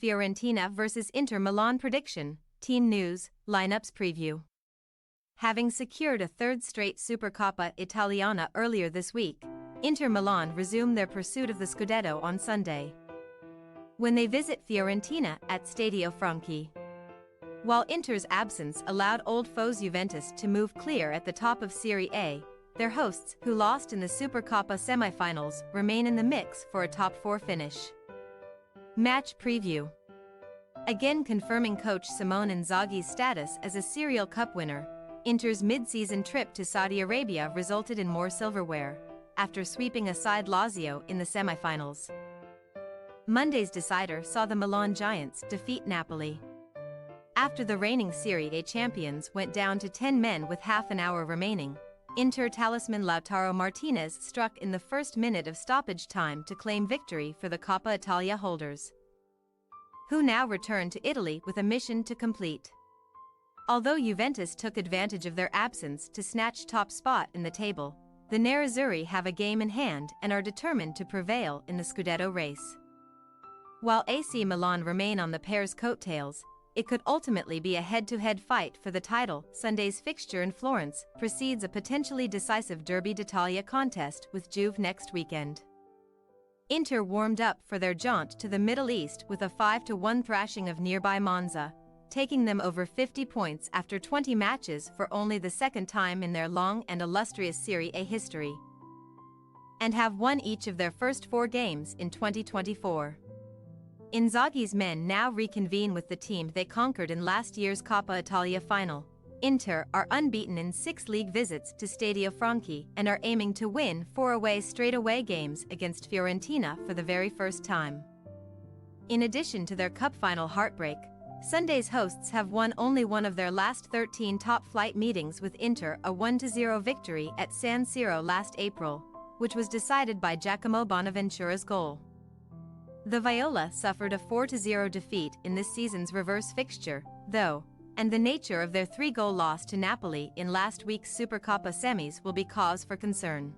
Fiorentina vs Inter Milan prediction, team news, lineups preview. Having secured a third straight Supercoppa Italiana earlier this week, Inter Milan resume their pursuit of the Scudetto on Sunday, when they visit Fiorentina at Stadio Franchi. While Inter's absence allowed old foes Juventus to move clear at the top of Serie A, their hosts, who lost in the Supercoppa semi-finals, remain in the mix for a top 4 finish. Match preview. Again confirming coach Simone Inzaghi's status as a serial cup winner, Inter's mid-season trip to Saudi Arabia resulted in more silverware, after sweeping aside Lazio in the semi-finals. Monday's decider saw the Milan Giants defeat Napoli. After the reigning Serie A champions went down to 10 men with half an hour remaining, Inter talisman Lautaro Martinez struck in the first minute of stoppage time to claim victory for the Coppa Italia holders, who now return to Italy with a mission to complete. Although Juventus took advantage of their absence to snatch top spot in the table, the Nerazzurri have a game in hand and are determined to prevail in the Scudetto race. While AC Milan remain on the pair's coattails, it could ultimately be a head-to-head fight for the title. Sunday's fixture in Florence precedes a potentially decisive Derby d'Italia contest with Juve next weekend. Inter warmed up for their jaunt to the Middle East with a 5-1 thrashing of nearby Monza, taking them over 50 points after 20 matches for only the second time in their long and illustrious Serie A history, and have won each of their first 4 games in 2024. Inzaghi's men now reconvene with the team they conquered in last year's Coppa Italia final. Inter are unbeaten in 6 league visits to Stadio Franchi and are aiming to win 4 straight-away games against Fiorentina for the very first time. In addition to their cup final heartbreak, Sunday's hosts have won only one of their last 13 top-flight meetings with Inter, a 1-0 victory at San Siro last April, which was decided by Giacomo Bonaventura's goal. The Viola suffered a 4-0 defeat in this season's reverse fixture, though, and the nature of their 3-goal loss to Napoli in last week's Supercoppa semis will be cause for concern.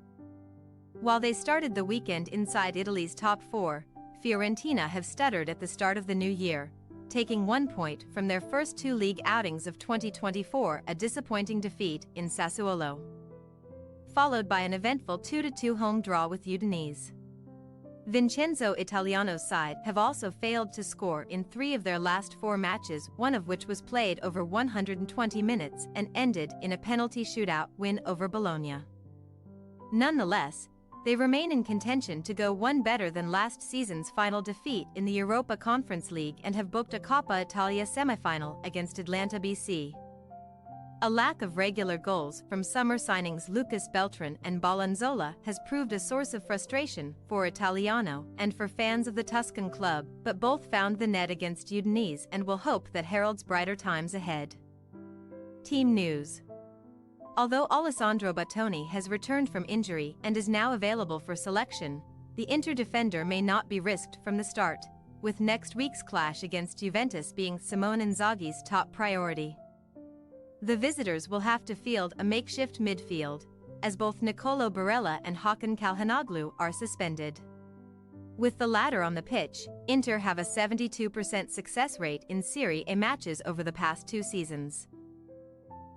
While they started the weekend inside Italy's top 4, Fiorentina have stuttered at the start of the new year, taking 1 point from their first 2 league outings of 2024, a disappointing defeat in Sassuolo, followed by an eventful 2-2 home draw with Udinese. Vincenzo Italiano's side have also failed to score in 3 of their last 4 matches, one of which was played over 120 minutes and ended in a penalty shootout win over Bologna. Nonetheless, they remain in contention to go one better than last season's final defeat in the Europa Conference League and have booked a Coppa Italia semifinal against Atalanta BC. A lack of regular goals from summer signings Lucas Beltran and Ballanzola has proved a source of frustration for Italiano and for fans of the Tuscan club, but both found the net against Udinese and will hope that heralds brighter times ahead. Team news. Although Alessandro Battoni has returned from injury and is now available for selection, the Inter defender may not be risked from the start, with next week's clash against Juventus being Simone Inzaghi's top priority. The visitors will have to field a makeshift midfield, as both Nicolo Barella and Hakan Calhanoglu are suspended. With the latter on the pitch, Inter have a 72% success rate in Serie A matches over the past 2 seasons.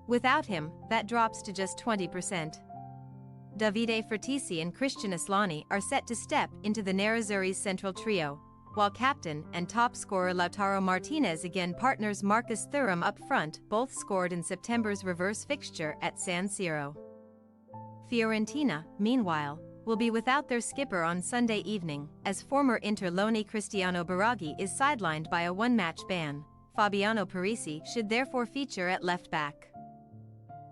Without him, that drops to just 20%. Davide Fertisi and Christian Aslani are set to step into the Nerazzurri's central trio, while captain and top scorer Lautaro Martinez again partners Marcus Thuram up front, both scored in September's reverse fixture at San Siro. Fiorentina, meanwhile, will be without their skipper on Sunday evening, as former Inter loanee Cristiano Biraghi is sidelined by a 1-match ban. Fabiano Parisi should therefore feature at left back.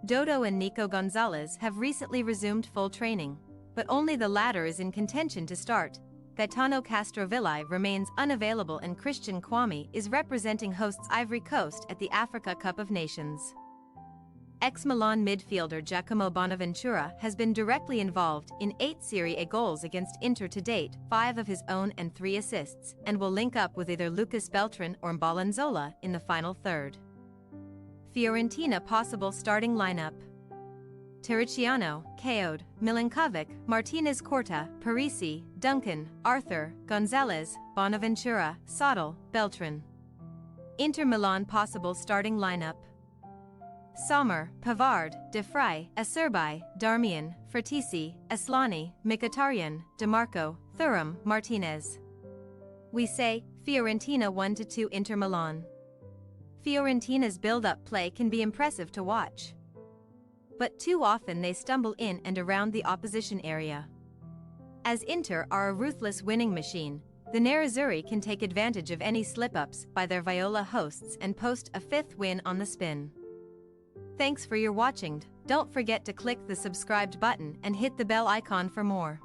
Dodo and Nico Gonzalez have recently resumed full training, but only the latter is in contention to start. Gaetano Castrovilli remains unavailable and Christian Kwame is representing hosts Ivory Coast at the Africa Cup of Nations. Ex-Milan midfielder Giacomo Bonaventura has been directly involved in 8 Serie A goals against Inter to date, 5 of his own and 3 assists, and will link up with either Lucas Beltran or Ballanzola in the final third. Fiorentina possible starting lineup. Terriciano, Caode, Milinkovic, Martinez Corta, Parisi, Duncan, Arthur, Gonzalez, Bonaventura, Sottle, Beltran. Inter Milan possible starting lineup: Sommer, Pavard, De Vrij, Acerbi, Darmian, Fratisi, Aslani, Mkhitaryan, DeMarco, Thuram, Martinez. We say, Fiorentina 1-2 Inter Milan. Fiorentina's build-up play can be impressive to watch, but too often they stumble in and around the opposition area. As Inter are a ruthless winning machine, the Nerazzurri can take advantage of any slip-ups by their Viola hosts and post a fifth win on the spin. Thanks for your watching. Don't forget to click the subscribed button and hit the bell icon for more.